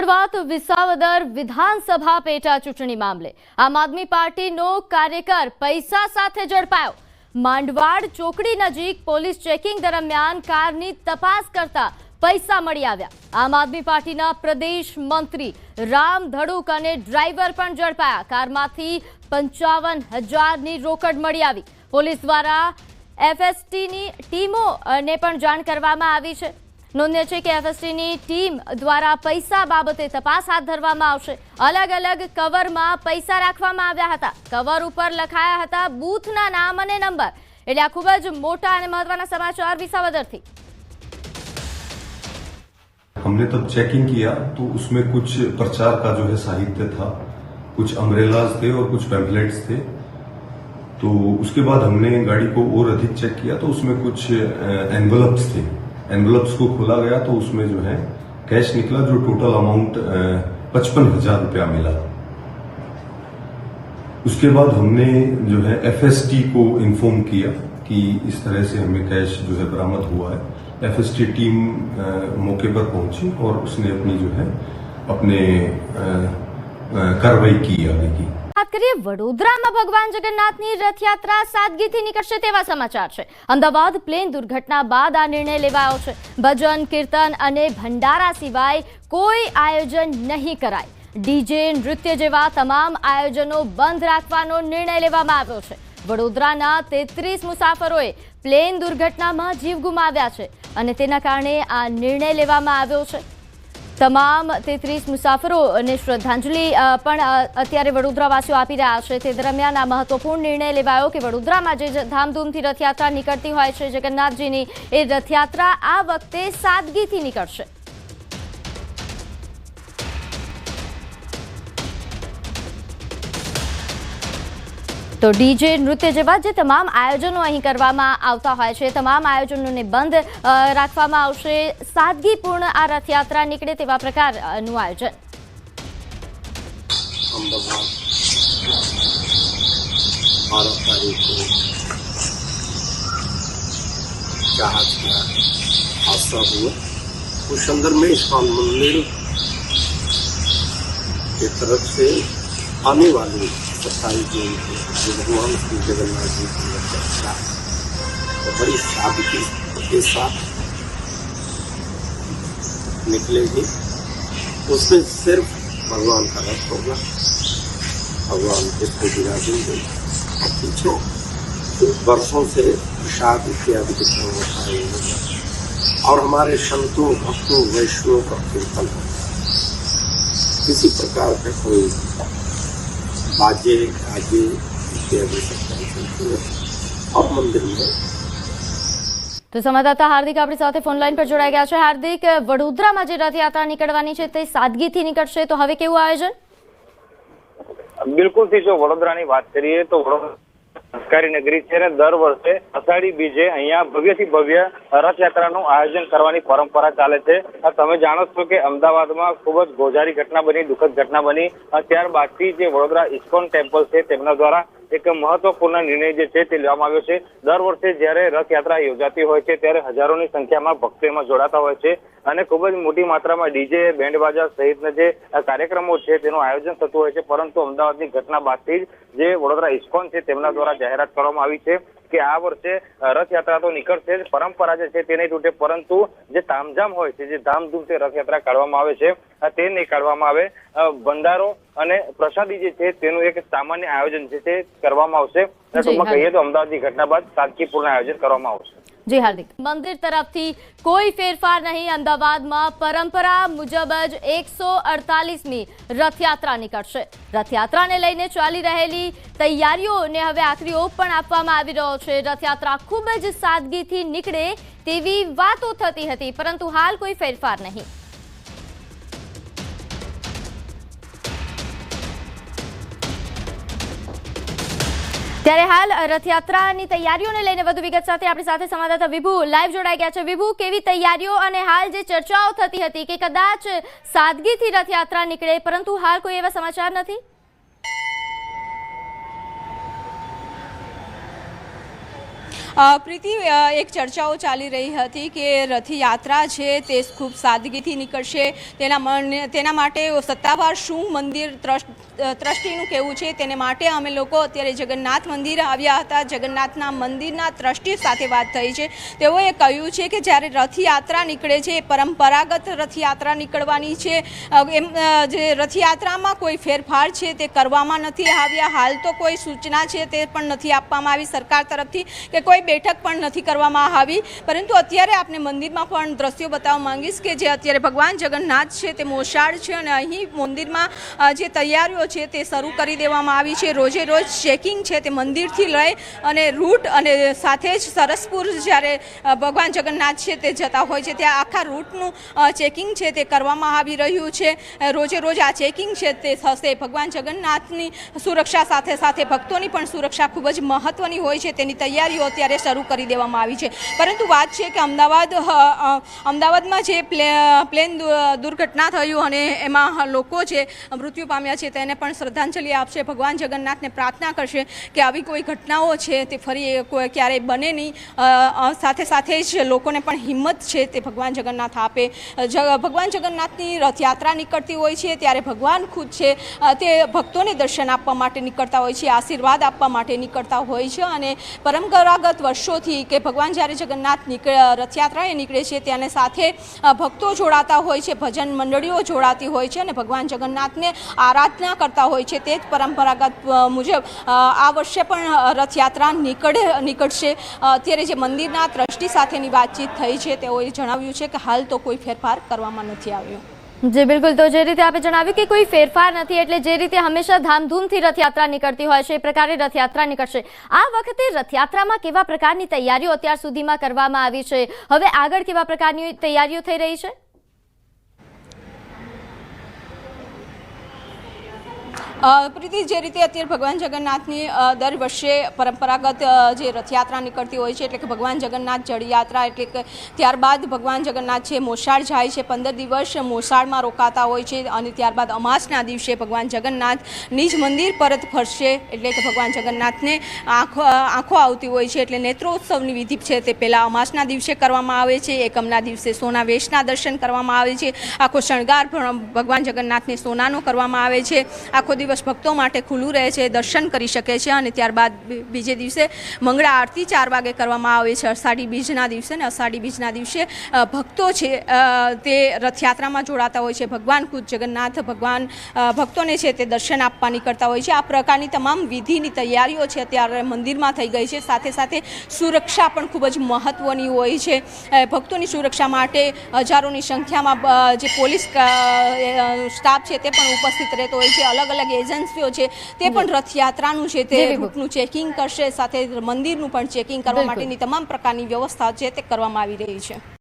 વાત વિસાવદર વિધાનસભા પેટા ચૂંટણી મામલે આમ આદમી પાર્ટીનો કાર્યકર પૈસા સાથે ઝડપાયો। માંડવાડ ચોકડી નજીક પોલીસ ચેકિંગ દરમિયાન કારની તપાસ કરતા પૈસા મળી આવ્યા। આમ આદમી પાર્ટીના પ્રદેશ મંત્રી રામ ધડુક અને ડ્રાઈવર પણ ઝડપાયા। કારમાંથી 55,000ની રોકડ મળી આવી। પોલીસ દ્વારા એફએસટીની ટીમોને પણ જાણ કરવામાં આવી છે। નોંધનીય છે કે એફએસટીની ટીમ દ્વારા પૈસા બાબતે તપાસ હાથ ધરવામાં આવશે। અલગ અલગ કવરમાં પૈસા રાખવામાં આવ્યા હતા। કવર ઉપર લખાયા હતા બૂથના નામ અને નંબર। એટલે આ ખૂબ જ મોટા અને મહત્વના સમાચાર વિસાવદરથી। हमने तब चेकिंग किया तो उसमें कुछ प्रचार का जो है साहित्य था, कुछ अम्ब्रेलाज थे और कुछ पैम्फलेट्स थे। तो उसके बाद हमने गाड़ी को और अधिक चेक किया तो उसमें कुछ एनवलप्स थे। एनवलप्स को खोला गया तो उसमें जो है कैश निकला, जो टोटल अमाउंट 55,000 रुपया मिला। उसके बाद हमने जो है एफएसटी को इन्फॉर्म किया कि इस तरह से हमें कैश जो है बरामद हुआ है। एफएसटी टीम मौके पर पहुंची और उसने अपनी जो है अपने कार्रवाई की आगे की। વાત કરીએ વડોદરામાં ભગવાન જગન્નાથની રથયાત્રા સાદગીથી નીકળશે તેવા સમાચાર છે। અમદાવાદ પ્લેન દુર્ઘટના બાદ આ નિર્ણય લેવાયો છે। ભજન કીર્તન અને ભંડારા સિવાય કોઈ આયોજન નહીં કરાય। ડીજે નૃત્ય જેવા તમામ આયોજનો બંધ રાખવાનો નિર્ણય લેવામાં આવ્યો છે। વડોદરાના 33 મુસાફરોએ પ્લેન દુર્ઘટનામાં જીવ ગુમાવ્યા છે અને તેના કારણે આ નિર્ણય લેવામાં આવ્યો છે। તમામ 33 મુસાફરોને શ્રદ્ધાંજલિ પણ અત્યારે વડોદરાવાસીઓ આપી રહ્યા છે। તે દરમિયાન આ મહત્વપૂર્ણ નિર્ણય લેવાયો કે વડોદરામાં જે ધામધૂમથી રથયાત્રા નીકળતી હોય છે જગન્નાથજીની, એ રથયાત્રા આ વખતે સાદગીથી નીકળશે। તો ડીજે નૃત્ય જેવા જે તમામ આયોજનો અહીં કરવામાં આવતા હોય છે તમામ આયોજનોને બંધ રાખવામાં આવશે। સાદગીપૂર્ણ આ રથયાત્રા નીકળે તેવા પ્રકારનું આયોજન। अहमदाबाद 12 तारीख को जहाज का हादसा हुआ। उस संदर्भ में इस्कॉन मंदिर की तरफ से आने वाली 27 जून को जो भगवान श्री जगन्नाथ जी की रथयात्रा तो बड़ी सादगी के साथ निकलेगी। उसमें सिर्फ भगवान का रथ होगा, भगवान इसको विराजेंगे और पीछे वर्षों से प्रसाद इत्यादि वितरण होता है और हमारे संतों भक्तों वैष्णव का कीर्तन होगा। किसी प्रकार का कोई बाजे गाजे इत्यादि और मंदिर में। તો સંવાદદાતા હાર્દિક આપણી સાથે ફોન લાઈન પર જોડાઈ ગયા છે। હાર્દિક, વડોદરામાં જે રથયાત્રા નીકળવાની છે તે સાદગીથી નીકળશે, તો હવે કેવું આયોજન? બિલકુલથી જો વડોદરાની વાત કરીએ તો વડોદરા સંસ્કારી નગરી છે અને દર વર્ષે અષાઢી બીજે અહીંયા ભવ્યથી ભવ્ય રથયાત્રાનું આયોજન કરવાની પરંપરા ચાલે છે। તમે જાણો છો કે અમદાવાદમાં ખૂબ જ ગોઝારી ઘટના બની, દુઃખદ ઘટના બની। ત્યારબાદથી જે વડોદરા ઇસ્કોન ટેમ્પલ છે તેમના દ્વારા એક મહત્વપૂર્ણ નિર્ણય જે છે તે લેવામાં આવ્યો છે। દર વર્ષે જ્યારે રથયાત્રા યોજાતી હોય છે ત્યારે હજારોની સંખ્યામાં ભક્તો એમાં જોડાતા હોય છે અને ખૂબ જ મોટી માત્રામાં ડીજે બેન્ડ બાજા સહિતના જે કાર્યક્રમો છે તેનું આયોજન થતું હોય છે। પરંતુ અમદાવાદની ઘટના બાદથી જ જે વડોદરા ઇસ્કોન છે તેમના દ્વારા જાહેરાત કરવામાં આવી છે કે આ વર્ષે રથયાત્રા તો નીકળશે, પરંપરા જે છે તે નહીં તૂટે, પરંતુ જે તામઝામ હોય છે, જે ધામધૂમથી રથયાત્રા કાઢવામાં આવે છે તે નહીં કાઢવામાં આવે। ભંડારો અને પ્રસાદી જે છે તેનું એક સામાન્ય આયોજન છે તે કરવામાં આવશે। ટૂંકમાં કહીએ તો અમદાવાદની ઘટના બાદ સાદગીપૂર્ણ આયોજન કરવામાં આવશે। જી હાર્દિક, મંદિર તરફથી કોઈ ફેરફાર નહીં। અમદાવાદમાં પરંપરા મુજબ જ 148મી રથયાત્રા નીકળશે। રથયાત્રાને લઈને ચાલી રહેલી તૈયારીઓને હવે આખરી ઓપ પણ આપવામાં આવી રહ્યો છે। રથયાત્રા ખૂબ જ સાદગીથી નીકળે તેવી વાતો થતી હતી, પરંતુ હાલ કોઈ ફેરફાર નહીં। ત્યારે હાલ રથયાત્રાની તૈયારીઓને લઈને વધુ વિગત સાથે આપણી સાથે સંવાદદાતા વિભુ લાઈવ જોડાઈ ગયા છે। વિભુ, કેવી તૈયારીઓ અને હાલ જે ચર્ચાઓ થતી હતી કે કદાચ સાદગીથી રથયાત્રા નીકળે, પરંતુ હાલ કોઈ એવા સમાચાર નથી? પ્રીતિ, એક ચર્ચાઓ ચાલી રહી હતી કે રથયાત્રા છે તે ખૂબ સાદગીથી નીકળશે, તેના માટે સત્તાવાર શું મંદિર ટ્રસ્ટીનું કહેવું છે, તેને માટે અમે લોકો અત્યારે જગન્નાથ મંદિર આવ્યા હતા. જગન્નાથના મંદિરના ટ્રસ્ટી સાથે વાત થઈ છે. તેઓએ કહ્યું છે કે જ્યારે રથયાત્રા નીકળે છે એ પરંપરાગત રથયાત્રા નીકળવાની છે. એમ જે રથયાત્રામાં કોઈ ફેરફાર છે તે કરવામાં નથી આવ્યા. હાલ તો કોઈ સૂચના છે તે પણ નથી આપવામાં આવી સરકાર તરફથી, કે કોઈ બેઠક પણ નથી કરવામાં આવી. પરંતુ અત્યારે આપને મંદિરમાં પણ દ્રશ્યો બતાવવા માંગીશ કે જે અત્યારે ભગવાન જગન્નાથ છે તે મોસાળ છે અને અહીં મંદિરમાં જે તૈયારીઓ છે તે શરૂ કરી દેવામાં આવી છે. રોજે રોજ ચેકિંગ છે તે મંદિરથી લઈ અને રૂટ અને સાથે જ સરસપુર જ્યારે ભગવાન જગન્નાથ છે તે જતા હોય છે ત્યાં આખા રૂટનું ચેકિંગ છે તે કરવામાં આવી રહ્યું છે. રોજે રોજ આ ચેકિંગ છે તે થશે. ભગવાન જગન્નાથની સુરક્ષા સાથે સાથે ભક્તોની પણ સુરક્ષા ખૂબ જ મહત્વની હોય છે. તેની તૈયારીઓ અત્યારે શરૂ કરી દેવામાં આવી છે. પરંતુ વાત છે કે અમદાવાદમાં જે પ્લેન દુર્ઘટના થયું અને એમાં લોકો જે મૃત્યુ પામ્યા છે તેને પણ શ્રદ્ધાંજલિ આપશે. ભગવાન જગન્નાથને પ્રાર્થના કરશે કે આવી કોઈ ઘટનાઓ છે તે ફરી ક્યારેય બને નહીં. સાથે સાથે જ લોકોને પણ હિંમત છે તે ભગવાન જગન્નાથ આપે. ભગવાન જગન્નાથની રથયાત્રા નીકળતી હોય છે ત્યારે ભગવાન ખુદ છે તે ભક્તોને દર્શન આપવા માટે નીકળતા હોય છે, આશીર્વાદ આપવા માટે નીકળતા હોય છે. અને પરંપરાગત વર્ષોથી કે ભગવાન જ્યારે જગન્નાથ રથયાત્રાએ નીકળે છે ત્યારે સાથે ભક્તો જોડાતા હોય છે, ભજન મંડળીઓ જોડાતી હોય છે અને ભગવાન જગન્નાથને આરાધના કરતા હોય છે. તે જ પરંપરાગત મુજબ આ વર્ષે પણ રથયાત્રા નીકળશે. અત્યારે જે મંદિરના ટ્રસ્ટી સાથેની વાતચીત થઈ છે તેઓએ જણાવ્યું છે કે હાલ તો કોઈ ફેરફાર કરવામાં નથી આવ્યો. જી બિલકુલ. તો જે રીતે આપે જણાવ્યું કે કોઈ ફેરફાર નથી, એટલે જે રીતે હંમેશા ધામધૂમથી રથયાત્રા નીકળતી હોય છે એ પ્રકારે રથયાત્રા નીકળશે. આ વખતે રથયાત્રામાં કેવા પ્રકારની તૈયારીઓ અત્યાર સુધીમાં કરવામાં આવી છે, હવે આગળ કેવા પ્રકારની તૈયારીઓ થઈ રહી છે? પ્રીતિ, જે રીતે અત્યારે ભગવાન જગન્નાથની દર વર્ષે પરંપરાગત જે રથયાત્રા નીકળતી હોય છે એટલે કે ભગવાન જગન્નાથ જળયાત્રા, એટલે કે ત્યારબાદ ભગવાન જગન્નાથ છે મોસાળ જાય છે, 15 દિવસ મોસાળમાં રોકાતા હોય છે અને ત્યારબાદ અમાસના દિવસે ભગવાન જગન્નાથ નિજ મંદિર પરત ફરશે. એટલે કે ભગવાન જગન્નાથને આંખો આવતી હોય છે એટલે નેત્રોત્સવની વિધિ છે તે પહેલાં અમાસના દિવસે કરવામાં આવે છે. એકમના દિવસે સોના વેશના દર્શન કરવામાં આવે છે. આખો શણગાર ભગવાન જગન્નાથને સોનાનો કરવામાં આવે છે. આખો દિવસ ભક્તો માટે ખુલ્લું રહે છે, દર્શન કરી શકે છે. અને ત્યારબાદ બીજે દિવસે મંગળા આરતી 4 વાગે કરવામાં આવે છે અષાઢી બીજના દિવસે. ને અષાઢી બીજના દિવસે ભક્તો છે તે રથયાત્રામાં જોડાતા હોય છે. ભગવાન ખુદ જગન્નાથ ભક્તોને છે તે દર્શન આપવા નીકળતા હોય છે. આ પ્રકારની તમામ વિધિની તૈયારીઓ છે અત્યારે મંદિરમાં થઈ ગઈ છે. સાથે સાથે સુરક્ષા પણ ખૂબ જ મહત્વની હોય છે. ભક્તોની સુરક્ષા માટે હજારોની સંખ્યામાં જે પોલીસ સ્ટાફ છે તે પણ ઉપસ્થિત રહેતો હોય છે. અલગ અલગ એજન્સીઓ છે તે પણ રથયાત્રાનું છે તે રૂટનું ચેકિંગ કરશે. સાથે મંદિરનું પણ ચેકિંગ કરવા માટેની તમામ પ્રકારની વ્યવસ્થા છે તે કરવામાં આવી રહી છે.